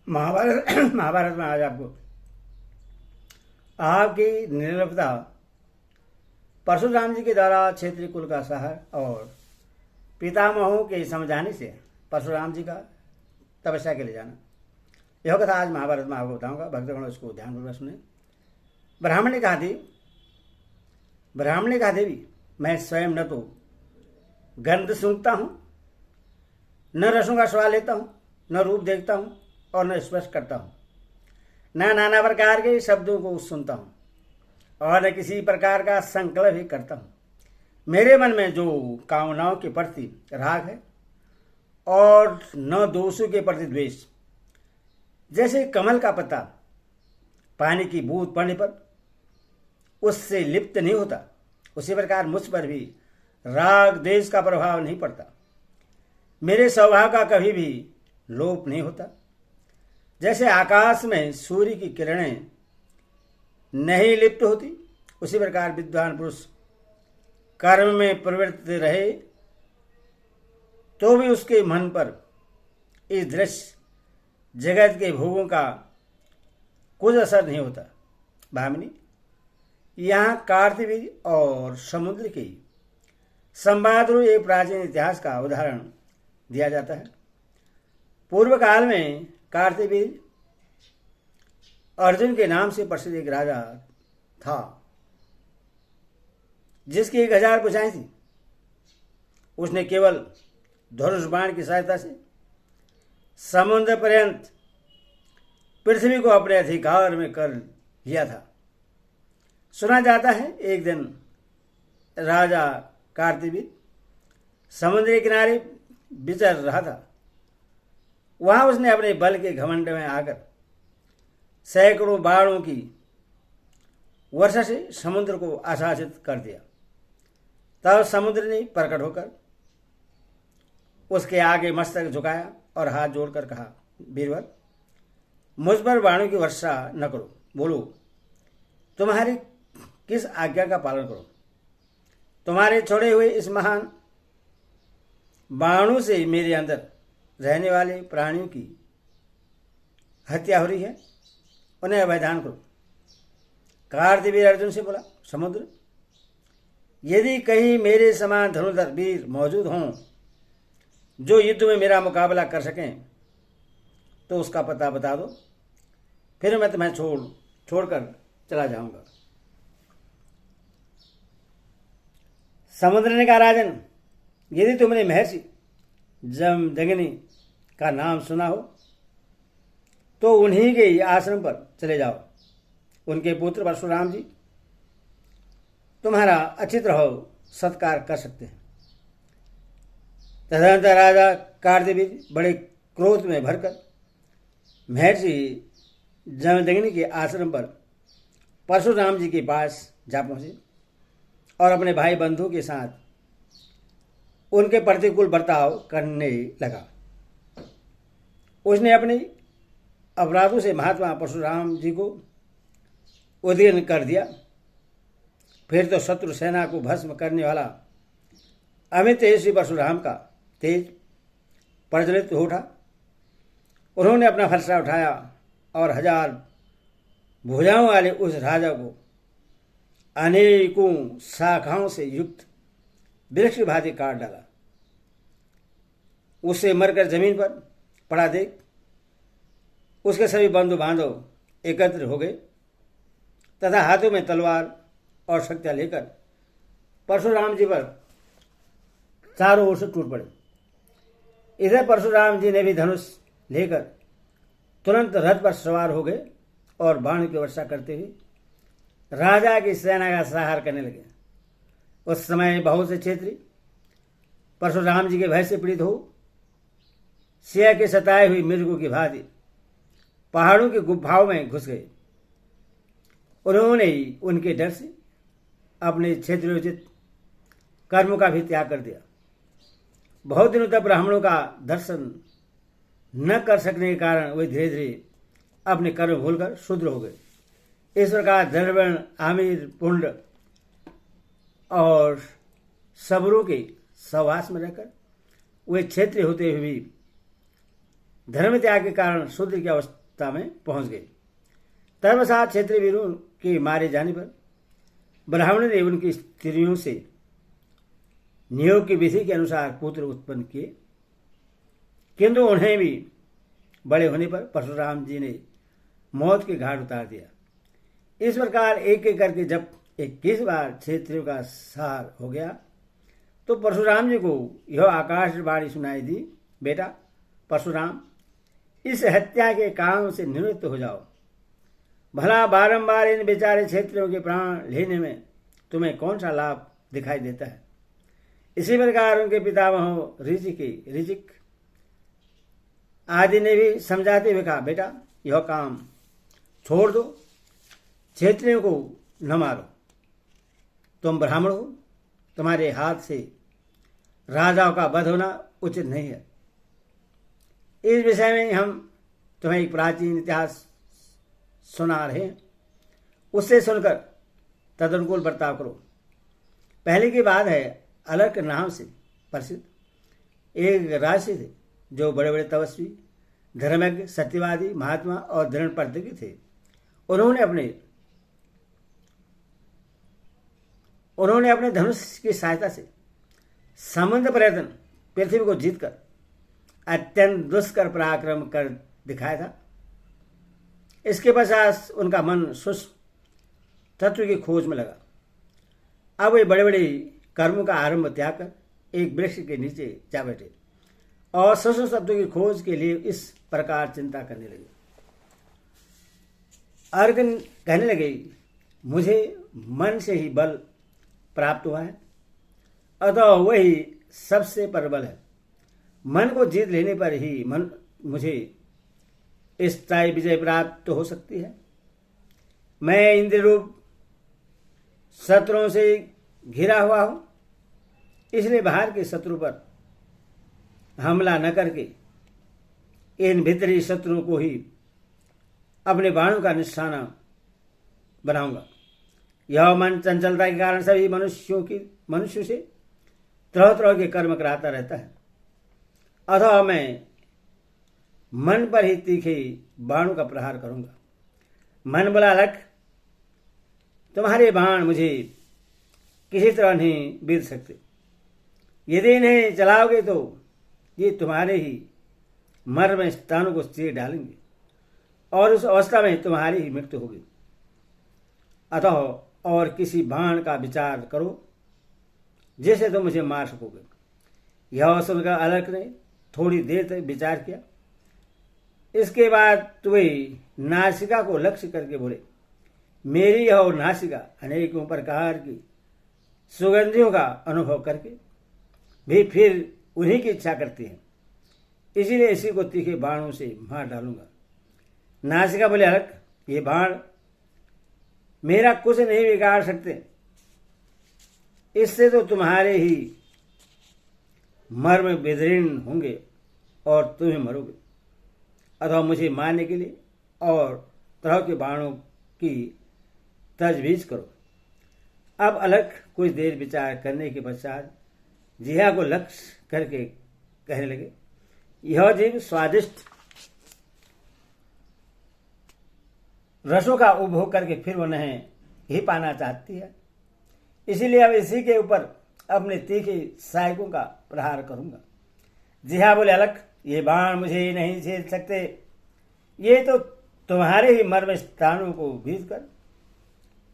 महाभारत महाभारत में आज आपको आपकी निर्भरता परशुराम जी के द्वारा क्षेत्रीय कुल का सहर और पितामहों के समझाने से परशुराम जी का तपस्या के लिए जाना, यह कथा आज महाभारत में आपको बताऊंगा। भक्तगण उसको ध्यानपूर्वक सुने। ब्राह्मण ने कहा, देवी मैं स्वयं न तो गंध सूंघता हूँ, न रसों का स्वाद लेता हूँ, न रूप देखता हूँ और न स्पर्श करता हूँ, न नाना प्रकार के शब्दों को सुनता हूँ और न किसी प्रकार का संकल्प भी करता हूँ। मेरे मन में जो कामनाओं के प्रति राग है और न दोषों के प्रति द्वेष, जैसे कमल का पत्ता पानी की बूंद पड़ने पर उससे लिप्त नहीं होता, उसी प्रकार मुझ पर भी राग द्वेष का प्रभाव नहीं पड़ता। मेरे स्वभाव का कभी भी लोप नहीं होता। जैसे आकाश में सूर्य की किरणें नहीं लिप्त होती, उसी प्रकार विद्वान पुरुष कर्म में प्रवृत्त रहे तो भी उसके मन पर इस दृश्य जगत के भोगों का कुछ असर नहीं होता। भामिनी, यहाँ कार्तवीर्य और समुद्र के संवाद रूप एक प्राचीन इतिहास का उदाहरण दिया जाता है। पूर्व काल में कार्तवीर्य अर्जुन के नाम से प्रसिद्ध एक राजा था, जिसकी 1000 भुजाएं थी। उसने केवल धनुष बाण की सहायता से समुद्र पर्यंत पृथ्वी को अपने अधिकार में कर लिया था। सुना जाता है एक दिन राजा कार्तवीर्य समुद्र के किनारे विचर रहा था। वहां उसने अपने बल के घमंड में आकर सैकड़ों बाणों की वर्षा से समुद्र को आशासित कर दिया। तब समुद्र ने प्रकट होकर उसके आगे मस्तक झुकाया और हाथ जोड़कर कहा, वीरवर, मुझ पर बाणों की वर्षा न करो। बोलो, तुम्हारी किस आज्ञा का पालन करो। तुम्हारे छोड़े हुए इस महान बाणों से मेरे अंदर रहने वाले प्राणियों की हत्या हो रही है, उन्हें अवैधान करो। कार्तवीर्य अर्जुन से बोला, समुद्र, यदि कहीं मेरे समान धनुर्धर वीर मौजूद हों जो युद्ध में मेरा मुकाबला कर सकें तो उसका पता बता दो, फिर मैं तुम्हें छोड़कर चला जाऊंगा। समुद्र ने कहा, राजन, यदि तुमने महर्षि जमदग्नि का नाम सुना हो तो उन्हीं के आश्रम पर चले जाओ। उनके पुत्र परशुराम जी तुम्हारा अच्छी तरह सत्कार कर सकते हैं। तदनंतर राजा कार्तवीर्य बड़े क्रोध में भरकर महर्षि जमदग्नि के आश्रम पर परशुराम जी के पास जा पहुंचे और अपने भाई बंधु के साथ उनके प्रतिकूल बर्ताव करने लगा। उसने अपने अपराधों से महात्मा परशुराम जी को उद्विग्न कर दिया। फिर तो शत्रु सेना को भस्म करने वाला अमित तेजस्वी परशुराम का तेज प्रज्वलित हो उठा। उन्होंने अपना फरसा उठाया और 1000 भुजाओं वाले उस राजा को अनेकों शाखाओं से युक्त वृक्ष की भांति काट डाला। उससे मरकर जमीन पर पड़ा देख उसके सभी बंधु बांधव एकत्र हो गए तथा हाथों में तलवार और शक्तियां लेकर परशुराम जी पर चारों ओर से टूट पड़े। इधर परशुराम जी ने भी धनुष लेकर तुरंत रथ पर सवार हो गए और बाण की वर्षा करते हुए राजा की सेना का संहार करने लगे। उस समय बहुत से क्षेत्रीय परशुराम जी के भय से पीड़ित हो सिंह के सताए हुई मृगों की भांति पहाड़ों की गुफाओं में घुस गए। उन्होंने उनके डर से अपने क्षेत्रोचित कर्मों का भी त्याग कर दिया। बहुत दिनों तक ब्राह्मणों का दर्शन न कर सकने के कारण वे धीरे धीरे अपने कर्म भूलकर शूद्र हो गए। इस प्रकार धनवर्ण, आमिर, पुंड और सबरों के सहवास में रहकर वे क्षेत्रीय होते हुए भी धर्म त्याग के कारण शूद्र की अवस्था में पहुंच गए। तत्पश्चात क्षेत्रीय वीरों के मारे जाने पर ब्राह्मण ने उनकी स्त्रियों से नियोग की विधि के अनुसार पुत्र उत्पन्न किए, किंतु उन्हें भी बड़े होने पर परशुराम जी ने मौत के घाट उतार दिया। इस प्रकार एक एक करके जब 21 बार क्षेत्रियों का संहार हो गया तो परशुराम जी को यह आकाशवाणी सुनाई दी, बेटा परशुराम, इस हत्या के काम से निवृत्त हो जाओ। भला बारंबार इन बेचारे क्षेत्रियों के प्राण लेने में तुम्हें कौन सा लाभ दिखाई देता है। इसी प्रकार उनके पितामह ऋचिक आदि ने भी समझाते हुए कहा, बेटा यह काम छोड़ दो, क्षेत्रियों को न मारो। तुम ब्राह्मण हो, तुम्हारे हाथ से राजाओं का वध होना उचित नहीं है। इस विषय में हम तुम्हें एक प्राचीन इतिहास सुना रहे हैं, उससे सुनकर तदनुकूल बर्ताव करो। पहले की बात है, अलर्क नाम से प्रसिद्ध एक राशि थे जो बड़े बड़े तपस्वी, धर्मज्ञ, सत्यवादी, महात्मा और दृढ़ प्रतिज्ञ थे। उन्होंने अपने धनुष की सहायता से समुद्र पर्यटन पृथ्वी को जीतकर अत्यंत दुष्कर पराक्रम कर दिखाया था। इसके पश्चात उनका मन सूक्ष्म तत्व की खोज में लगा। अब वे बड़े बड़े कर्मों का आरंभ त्याग कर एक वृक्ष के नीचे जा बैठे और सूक्ष्म तत्व की खोज के लिए इस प्रकार चिंता करने लगे। अर्जुन कहने लगे, मुझे मन से ही बल प्राप्त हुआ है, अतः वही सबसे प्रबल है। मन को जीत लेने पर ही मुझे स्थायी विजय प्राप्त हो सकती है। मैं इंद्र रूप शत्रुओं से घिरा हुआ हूं, इसलिए बाहर के शत्रु पर हमला न करके इन भीतरी शत्रुओं को ही अपने बाणों का निशाना बनाऊंगा। यह मन चंचलता के कारण सभी मनुष्यों से तरह तरह के कर्म कराता रहता है। अथवा मैं मन पर ही तीखे बाणों का प्रहार करूंगा। मन बोला, अलर्क, तुम्हारे बाण मुझे किसी तरह नहीं बीत सकते। यदि इन्हें चलाओगे तो ये तुम्हारे ही मर्म स्थानों को चीर डालेंगे और उस अवस्था में तुम्हारी ही मृत्यु होगी। अतः और किसी बाण का विचार करो जिससे तुम मुझे मार सकोगे। यह सुनकर अलर्क ने थोड़ी देर तक विचार किया। इसके बाद वे नासिका को लक्ष्य करके बोले, मेरी यह नासिका अनेकों प्रकार की सुगंधियों का अनुभव करके भी फिर उन्हीं की इच्छा करती है, इसीलिए इसी को तीखे बाणों से मार डालूंगा। नासिका बोले, अलर्क, ये बाण मेरा कुछ नहीं बिगाड़ सकते, इससे तो तुम्हारे ही मर्म विदीर्ण होंगे और तुम्हें मरोगे। अथवा मुझे मारने के लिए और तरह के बाणों की तजवीज करो। अब अलर्क कुछ देर विचार करने के पश्चात जिहा को लक्ष्य करके कहने लगे, यह जीव स्वादिष्ट रसों का उपभोग करके फिर उन्हें ही पाना चाहती है, इसीलिए अब इसी के ऊपर अपने तीखे सहायकों का प्रहार करूंगा। जिहा बोले, अलर्क, ये बाण मुझे नहीं झेल सकते, ये तो तुम्हारे ही मर्म स्थानों को भीज कर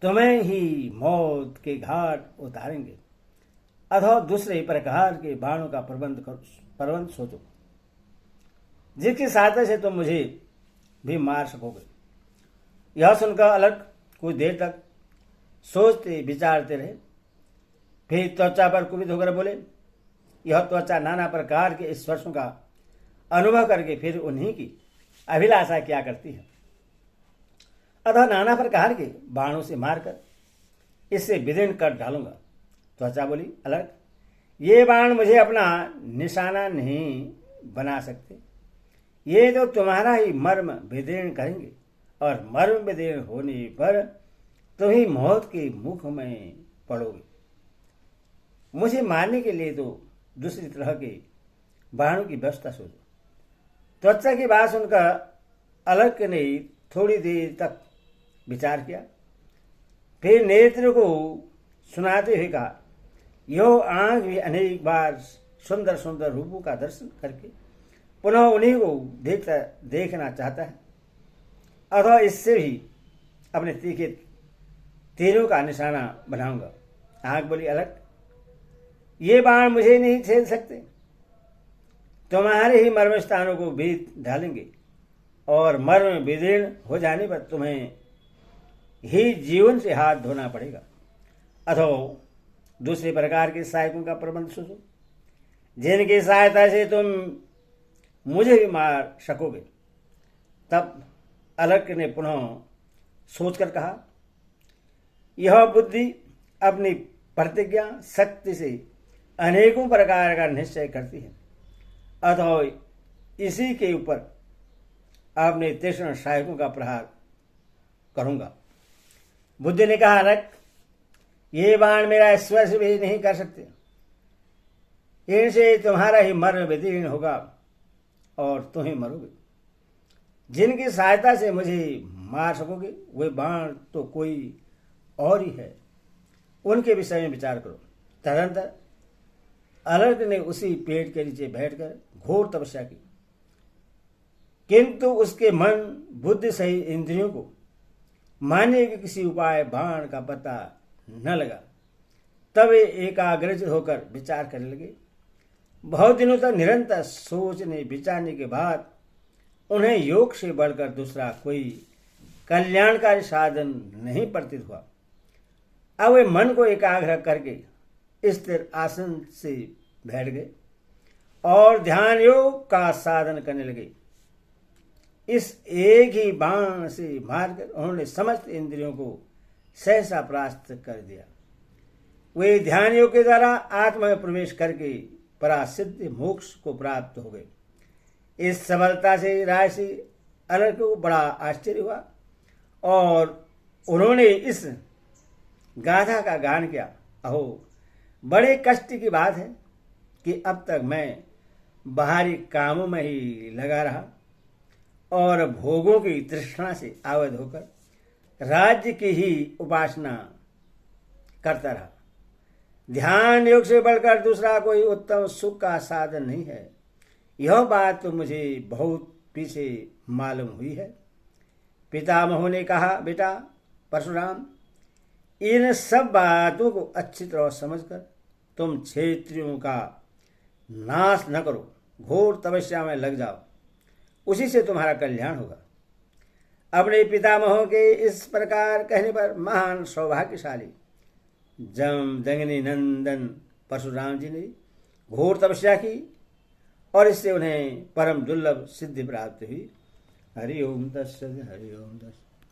तुम्हें ही मौत के घाट उतारेंगे। अथवा दूसरे प्रकार के बाणों का प्रबंध सोचो जिसकी सहायता से तुम मुझे भी मार सकोगे। यह सुनकर अलर्क कुछ देर तक सोचते विचारते रहे। फिर त्वचा पर कुपित होकर बोले, यह त्वचा नाना प्रकार के स्पर्शों का अनुभव करके फिर उन्हीं की अभिलाषा क्या करती है, अतः नाना प्रकार के बाणों से मारकर इससे विदीर्ण कर डालूंगा। त्वचा बोली, अलर्क, ये बाण मुझे अपना निशाना नहीं बना सकते, ये तो तुम्हारा ही मर्म विदीर्ण करेंगे और मर्म विदीर्ण होने पर तुम ही मौत के मुख में पड़ोगे। मुझे मारने के लिए तो दूसरी तरह के बाणों की व्यवस्था सोचो। त्वचा की बात सुनकर अलग ने थोड़ी देर तक विचार किया, फिर नेत्र को सुनाते हुए कहा, यो आंख भी अनेक बार सुंदर सुंदर रूपों का दर्शन करके पुनः उन्हीं को देखना चाहता है, अथवा इससे भी अपने तीखे तीरों का निशाना बनाऊंगा। आंख बोली, अलग, ये बाण मुझे नहीं छेद सकते, तुम्हारे ही मर्म स्थानों को भेद डालेंगे और मर्म विदीर्ण हो जाने पर तुम्हें ही जीवन से हाथ धोना पड़ेगा। अथवा दूसरे प्रकार के सहायकों का प्रबंध सोचो, जिनकी सहायता से तुम मुझे भी मार सकोगे। तब अलग ने पुनः सोचकर कहा, यह बुद्धि अपनी प्रतिज्ञा शक्ति से अनेकों प्रकार का निश्चय करती है, अतः इसी के ऊपर अपने तीक्ष्ण सहायकों का प्रहार करूंगा। बुद्धि ने कहा, अलग, ये बाण मेरा स्पर्श भी नहीं कर सकते, इनसे तुम्हारा ही मरण विदीर्ण होगा और तुम ही मरोगे। जिनकी सहायता से मुझे मार सकोगे वे बाण तो कोई और ही है, उनके विषय में विचार करो। तदंतर अलग ने उसी पेड़ के नीचे बैठकर घोर तपस्या की, किंतु उसके मन बुद्धि सहित इंद्रियों को मानने के किसी उपाय बाण का पता न लगा। तब वे एकाग्रचित होकर विचार करने लगे। बहुत दिनों तक निरंतर सोचने विचारने के बाद उन्हें योग से बढ़कर दूसरा कोई कल्याणकारी साधन नहीं प्रतीत हुआ। अब वे मन को एकाग्र करके स्थिर आसन से बैठ गए और ध्यान योग का साधन करने लगे। इस एक ही बाण से मारकर उन्होंने समस्त इंद्रियों को सहसा परास्त कर दिया। वे ध्यान योग के द्वारा आत्मा में प्रवेश करके परासिद्ध मोक्ष को प्राप्त हो गए। इस सफलता से राजसी अलग को बड़ा आश्चर्य हुआ और उन्होंने इस गाथा का गान किया। अहो, बड़े कष्ट की बात है कि अब तक मैं बाहरी कामों में ही लगा रहा और भोगों की तृष्णा से आवध होकर राज्य की ही उपासना करता रहा। ध्यान योग से बढ़कर दूसरा कोई उत्तम सुख का साधन नहीं है। यह बात तो मुझे बहुत पीछे मालूम हुई है। पितामह ने कहा, बेटा परशुराम, इन सब बातों को अच्छी तरह समझकर तुम क्षेत्रियों का नाश न करो, घोर तपस्या में लग जाओ, उसी से तुम्हारा कल्याण होगा। अपने पितामहों के इस प्रकार कहने पर महान सौभाग्यशाली जमदग्नि नंदन परशुराम जी ने घोर तपस्या की और इससे उन्हें परम दुर्लभ सिद्धि प्राप्त हुई। हरि ओम तत्सत्, हरि ओम तत्सत्।